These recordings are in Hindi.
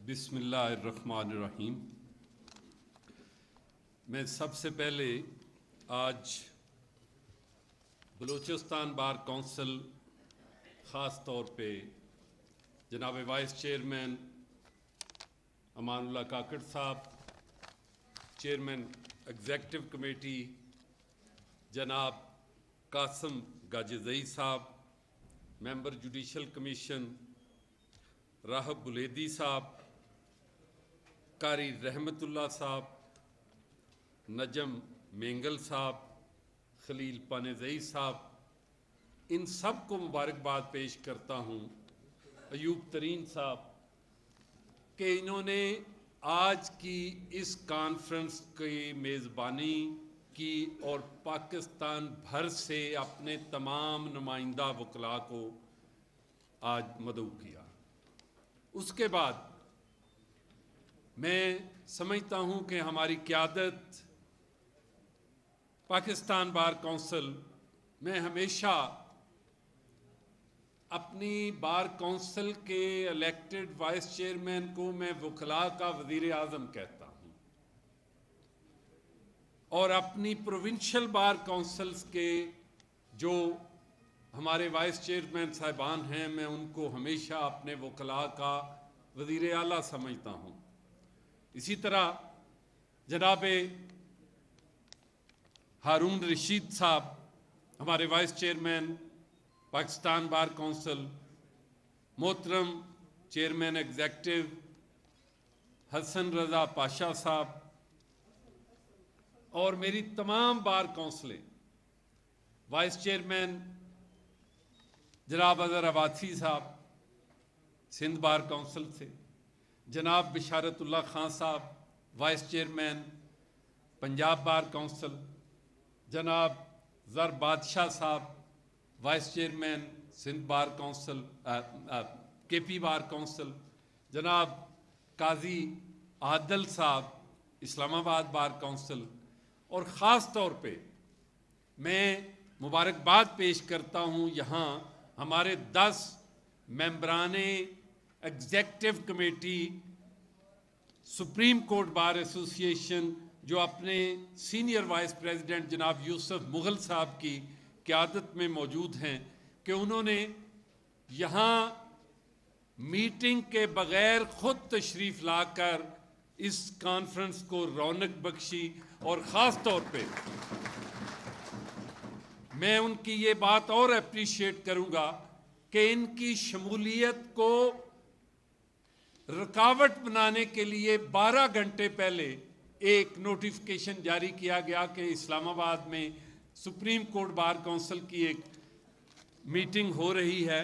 बिस्मिल्लाहिर्रहमानिर्रहीम। मैं सबसे पहले आज बलूचिस्तान बार कौंसिल ख़ास तौर पे जनाब वाइस चेयरमैन अमानुल्लाह काकड़ साहब, चेयरमैन एग्जेक्टिव कमेटी जनाब कासिम गाजिज़ई साहब, मेंबर जुडिशल कमीशन राहब बुलेदी साहब, कारी रहमतुल्लाह साहब, नजम मेंगल साहब, खलील पानेज़ई साहब, इन सब को मुबारकबाद पेश करता हूँ। अयूब तरीन साहब कि इन्होंने आज की इस कॉन्फ्रेंस की मेज़बानी की और पाकिस्तान भर से अपने तमाम नुमाइंदा वकला को आज मदऊ किया। उसके बाद मैं समझता हूँ कि हमारी क़यादत पाकिस्तान बार कौंसिल में हमेशा अपनी बार कौंसिल के इलेक्टेड वाइस चेयरमैन को मैं वकला का वज़ीर आज़म कहता हूँ और अपनी प्रोविंशियल बार कौंसिल्स के जो हमारे वाइस चेयरमैन साहिबान हैं, मैं उनको हमेशा अपने वकला का वज़ीर आला समझता हूँ। इसी तरह जनाब हारून रशीद साहब हमारे vice chairman Pakistan bar council, मोहतरम चेयरमैन एग्जेक्टिव हसन रज़ा पाशा साहब और मेरी तमाम बार कौंसिलें, वाइस चेयरमैन जनाब अज़हर अबासी साहब सिंध बार कौंसिल से, जनाब बिशारतुल्लाह खान साहब vice chairman Punjab bar council, जनाब ज़र बादशाह साहब vice chairman Sindh bar council KP bar council, जनाब काजी आदल साहब इस्लामाबाद बार कौंसिल, और ख़ास तौर पे मैं मुबारकबाद पेश करता हूँ यहाँ हमारे 10 मेंबराने executive committee supreme court bar association जो अपने सीनियर वाइस प्रेसिडेंट जनाब यूसुफ मुग़ल साहब की क़यादत में मौजूद हैं कि उन्होंने यहाँ मीटिंग के बग़ैर ख़ुद तशरीफ़ लाकर इस कॉन्फ्रेंस को रौनक बख्शी। और ख़ास तौर पे मैं उनकी ये बात और अप्रिशिएट करूँगा कि इनकी शमूलियत को रुकावट बनाने के लिए 12 घंटे पहले एक नोटिफिकेशन जारी किया गया कि इस्लामाबाद में सुप्रीम कोर्ट बार कौंसिल की एक मीटिंग हो रही है।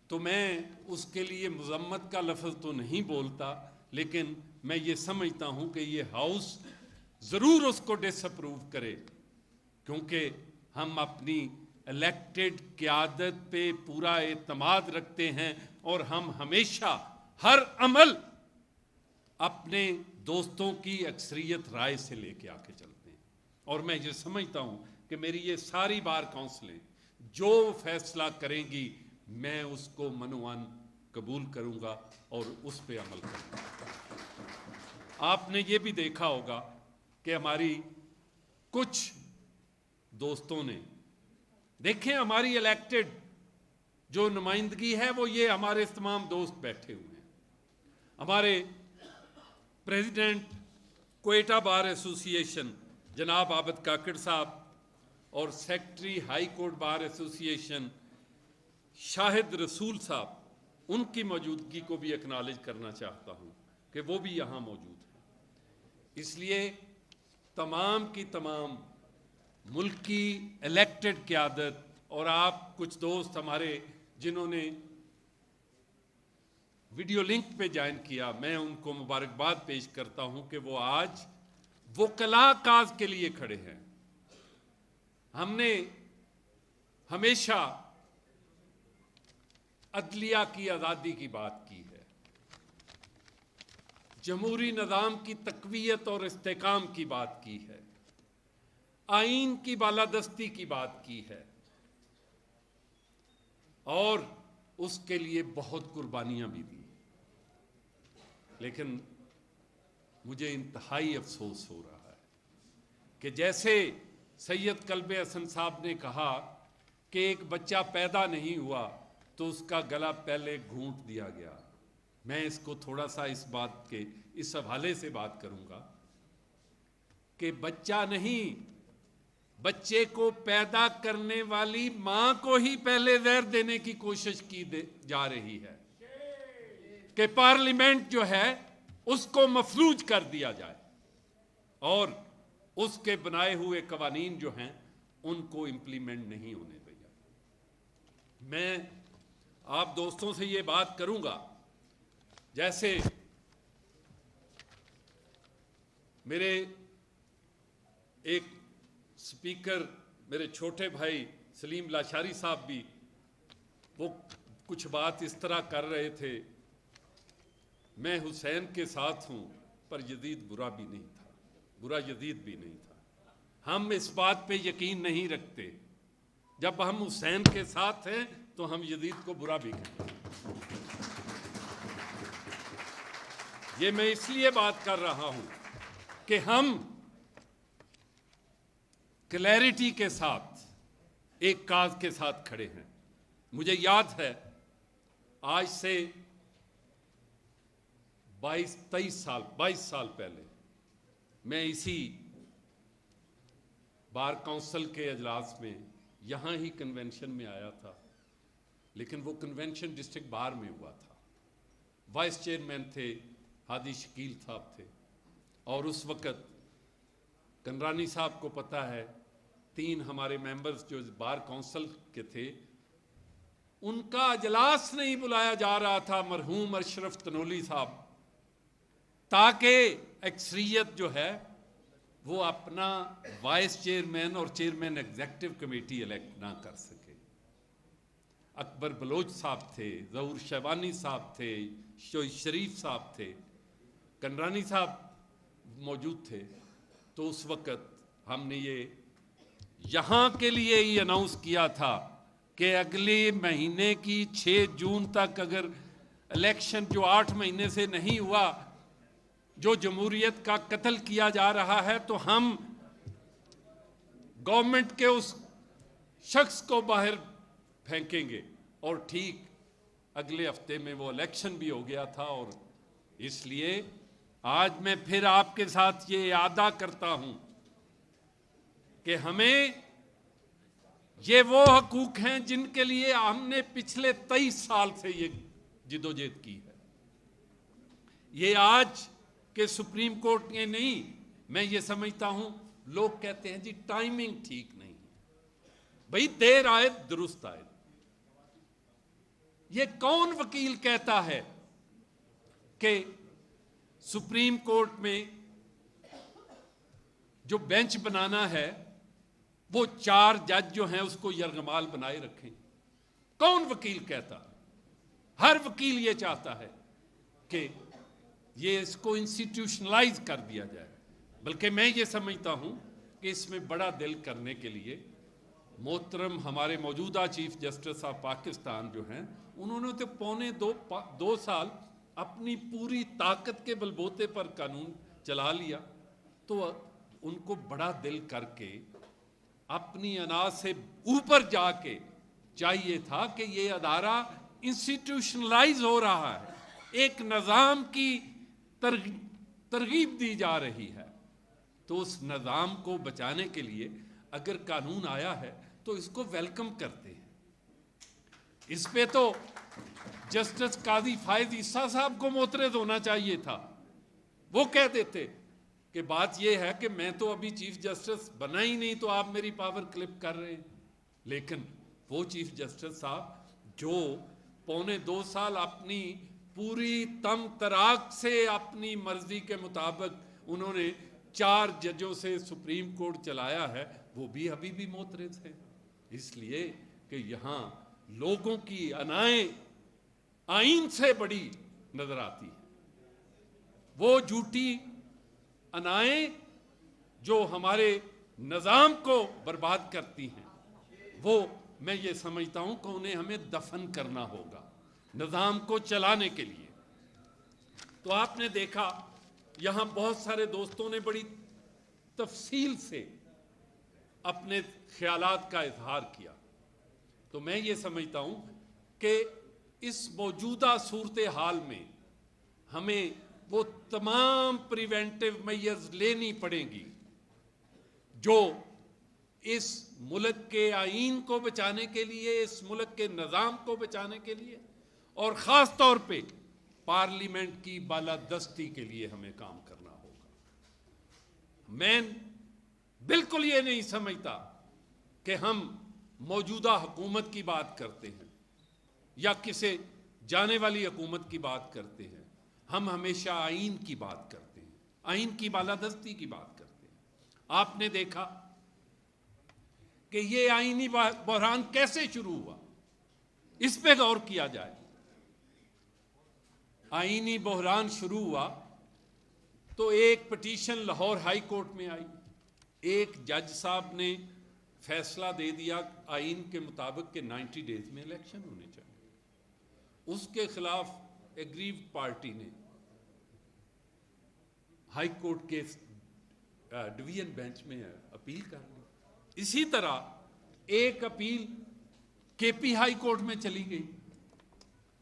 तो मैं उसके लिए मज़म्मत का लफ्ज़ तो नहीं बोलता, लेकिन मैं ये समझता हूँ कि ये हाउस ज़रूर उसको डिसअप्रूव करे, क्योंकि हम अपनी इलेक्टेड क़यादत पे पूरा एतमाद रखते हैं और हम हमेशा हर अमल अपने दोस्तों की अक्सरियत राय से लेके आके चलते हैं। और मैं ये समझता हूँ कि मेरी ये सारी बार कौंसिलें जो फैसला करेंगी मैं उसको मनोवन कबूल करूँगा और उस पर अमल करूँगा। आपने ये भी देखा होगा कि हमारी कुछ दोस्तों ने देखें, हमारी इलेक्टेड जो नुमाइंदगी है वो ये हमारे तमाम दोस्त बैठे हुए हैं। हमारे प्रेसिडेंट क्वेटा बार एसोसिएशन जनाब आबिद काकड़ साहब और secretary high court bar association Shahid रसूल साहब, उनकी मौजूदगी को भी एक्नॉलेज करना चाहता हूँ कि वो भी यहाँ मौजूद हैं। इसलिए तमाम की तमाम मुल्क की इलेक्टेड क़यादत और आप कुछ दोस्त हमारे जिन्होंने वीडियो लिंक पे ज्वाइन किया, मैं उनको मुबारकबाद पेश करता हूं कि वो आज वकला काज के लिए खड़े हैं। हमने हमेशा अदलिया की आज़ादी की बात की है, जमहूरी निज़ाम की तक़वियत और इस्तेकाम की बात की है, आइन की बालादस्ती की बात की है और उसके लिए बहुत कुर्बानियां भी दी। लेकिन मुझे इंतहाई अफसोस हो रहा है कि जैसे सैयद कल्बे हसन साहब ने कहा कि एक बच्चा पैदा नहीं हुआ तो उसका गला पहले घूंट दिया गया, मैं इसको थोड़ा सा इस बात के इस हवाले से बात करूंगा कि बच्चा नहीं, बच्चे को पैदा करने वाली मां को ही पहले जहर देने की कोशिश की जा रही है कि पार्लियामेंट जो है उसको मफलूज कर दिया जाए और उसके बनाए हुए कवानीन जो हैं उनको इंप्लीमेंट नहीं होने दिया। मैं आप दोस्तों से ये बात करूंगा, जैसे मेरे एक स्पीकर मेरे छोटे भाई सलीम लाशारी साहब भी वो कुछ बात इस तरह कर रहे थे, मैं हुसैन के साथ हूं पर यजीद बुरा भी नहीं था, बुरा यजीद भी नहीं था। हम इस बात पे यकीन नहीं रखते, जब हम हुसैन के साथ हैं तो हम यजीद को बुरा भी कहते हैं। ये मैं इसलिए बात कर रहा हूं कि हम क्लैरिटी के साथ एक काज के साथ खड़े हैं। मुझे याद है आज से 22 साल पहले मैं इसी बार काउंसिल के अजलास में यहाँ ही कन्वेंशन में आया था, लेकिन वो कन्वेंशन डिस्ट्रिक्ट बार में हुआ था। वाइस चेयरमैन थे हादी शकील साहब थे और उस वक़्त कंडरानी साहब को पता है 3 हमारे मेंबर्स जो बार काउंसिल के थे उनका अजलास नहीं बुलाया जा रहा था मरहूम अशरफ तनोली साहब, ताकि अक्सरियत जो है वो अपना वाइस चेयरमैन और चेयरमैन एग्जीक्यूटिव कमेटी इलेक्ट ना कर सके। अकबर बलोच साहब थे, ज़हूर शहबानी साहब थे, शोई शरीफ साहब थे, कंडरानी साहब मौजूद थे। तो उस वक़्त हमने ये यहाँ के लिए ही अनाउंस किया था कि अगले महीने की 6 जून तक अगर इलेक्शन जो 8 महीने से नहीं हुआ, जो जमहूरियत का कत्ल किया जा रहा है, तो हम गवर्नमेंट के उस शख्स को बाहर फेंकेंगे। और ठीक अगले हफ्ते में वो इलेक्शन भी हो गया था। और इसलिए आज मैं फिर आपके साथ ये यादा करता हूं कि हमें ये वो हकूक हैं जिनके लिए हमने पिछले 23 साल से ये जिदोजहद की है। ये आज के सुप्रीम कोर्ट ने नहीं, मैं ये समझता हूं लोग कहते हैं जी टाइमिंग ठीक नहीं है, भाई देर आए दुरुस्त आए। ये कौन वकील कहता है कि सुप्रीम कोर्ट में जो बेंच बनाना है वो 4 जज जो हैं उसको यरगमाल बनाए रखें? कौन वकील कहता? हर वकील ये चाहता है कि ये इसको इंस्टीट्यूशनलाइज कर दिया जाए। बल्कि मैं ये समझता हूं कि इसमें बड़ा दिल करने के लिए मोहतरम हमारे मौजूदा चीफ जस्टिस ऑफ पाकिस्तान जो हैं उन्होंने तो पौने 2 साल अपनी पूरी ताकत के बलबूते पर कानून चला लिया। तो उनको बड़ा दिल करके अपनी अनाज से ऊपर जाके चाहिए था कि ये अदारा इंस्टीट्यूशनलाइज हो रहा है, एक निज़ाम की तरगीब दी जा रही है। तो उस निज़ाम को बचाने के लिए अगर कानून आया है तो इसको वेलकम करते हैं। इस पे तो जस्टिस काजी फायद ईसा साहब को मोतरद होना चाहिए था। वो कह देते कि बात यह है कि मैं तो अभी चीफ जस्टिस बना ही नहीं, तो आप मेरी पावर क्लिप कर रहे हैं। लेकिन वो चीफ जस्टिस साहब जो पौने 2 साल अपनी पूरी तम तराक से अपनी मर्जी के मुताबिक उन्होंने 4 जजों से सुप्रीम कोर्ट चलाया है, वो भी अभी भी मोतरद है। इसलिए कि यहाँ लोगों की अनाएं आईन से बड़ी नजर आती है। वो झूठी अनाएं जो हमारे निज़ाम को बर्बाद करती हैं, वो मैं ये समझता हूं कि उन्हें हमें दफन करना होगा निज़ाम को चलाने के लिए। तो आपने देखा यहां बहुत सारे दोस्तों ने बड़ी तफसील से अपने ख्यालात का इजहार किया। तो मैं ये समझता हूं कि इस मौजूदा सूरत हाल में हमें वो तमाम प्रिवेंटिव मेजर्स लेनी पड़ेंगी जो इस मुल्क के आईन को बचाने के लिए, इस मुल्क के निज़ाम को बचाने के लिए और ख़ास तौर पे पार्लियामेंट की बालादस्ती के लिए हमें काम करना होगा। मैं बिल्कुल ये नहीं समझता कि हम मौजूदा हुकूमत की बात करते हैं या किसी जाने वाली हुकूमत की बात करते हैं। हम हमेशा आईन की बात करते हैं, आईन की बालादस्ती की बात करते हैं। आपने देखा कि ये आईनी बहरान कैसे शुरू हुआ, इस पे गौर किया जाए। आईनी बहरान शुरू हुआ तो एक पिटीशन लाहौर हाई कोर्ट में आई। एक जज साहब ने फैसला दे दिया आईन के मुताबिक कि 90 डेज में इलेक्शन होने चाहिए। उसके खिलाफ एग्रीव्ड पार्टी ने हाई कोर्ट के डिवीजन बेंच में अपील कर ली। इसी तरह एक अपील केपी हाई कोर्ट में चली गई,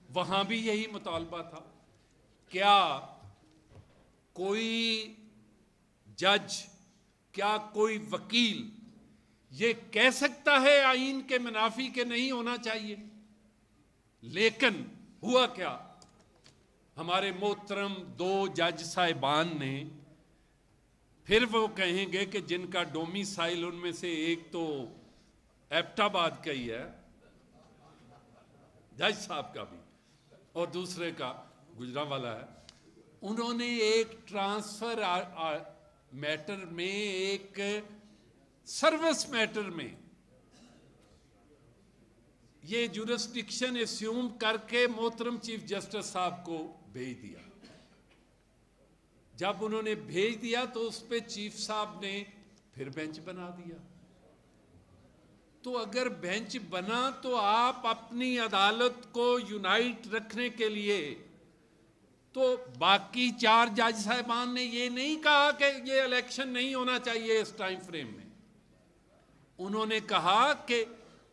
वहां भी यही मुतालबा था। क्या कोई जज, क्या कोई वकील ये कह सकता है आईन के मुनाफी के नहीं होना चाहिए? लेकिन हुआ क्या, हमारे मोहतरम 2 जज साहिबान ने, फिर वो कहेंगे कि जिनका डोमिसाइल उनमें से एक तो एबटाबाद का ही है, जज साहब का भी, और दूसरे का गुजरांवाला है, उन्होंने एक ट्रांसफर मैटर में, एक सर्विस मैटर में ये जुरिस्डिक्शन एस्यूम करके मोहतरम चीफ जस्टिस साहब को भेज दिया। जब उन्होंने भेज दिया तो उस पे चीफ साहब ने फिर बेंच बना दिया। तो अगर बेंच बना तो आप अपनी अदालत को यूनाइट रखने के लिए, तो बाकी 4 जज साहिबान ने ये नहीं कहा कि ये इलेक्शन नहीं होना चाहिए इस टाइम फ्रेम में। उन्होंने कहा कि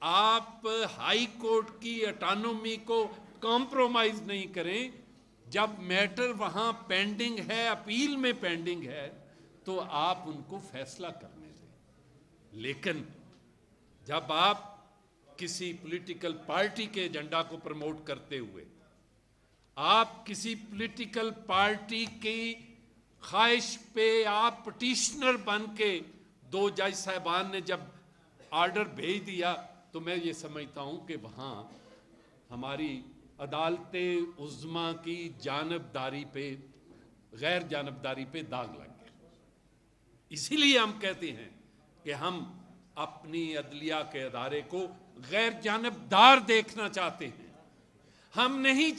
आप हाई कोर्ट की ऑटोनॉमी को कॉम्प्रोमाइज नहीं करें। जब मैटर वहां पेंडिंग है, अपील में पेंडिंग है, तो आप उनको फैसला करने दें। लेकिन जब आप किसी पॉलिटिकल पार्टी के एजेंडा को प्रमोट करते हुए, आप किसी पॉलिटिकल पार्टी की ख्वाहिश पे आप पिटिशनर बन के 2 जज साहिबान ने जब ऑर्डर भेज दिया, तो मैं ये समझता हूं कि वहां हमारी अदालते उज़्मा की जानबदारी पे, गैर जानबदारी पे दाग लग गया। इसीलिए हम कहते हैं कि हम अपनी अदलिया के अदारे को गैर जानबदार देखना चाहते हैं। हम नहीं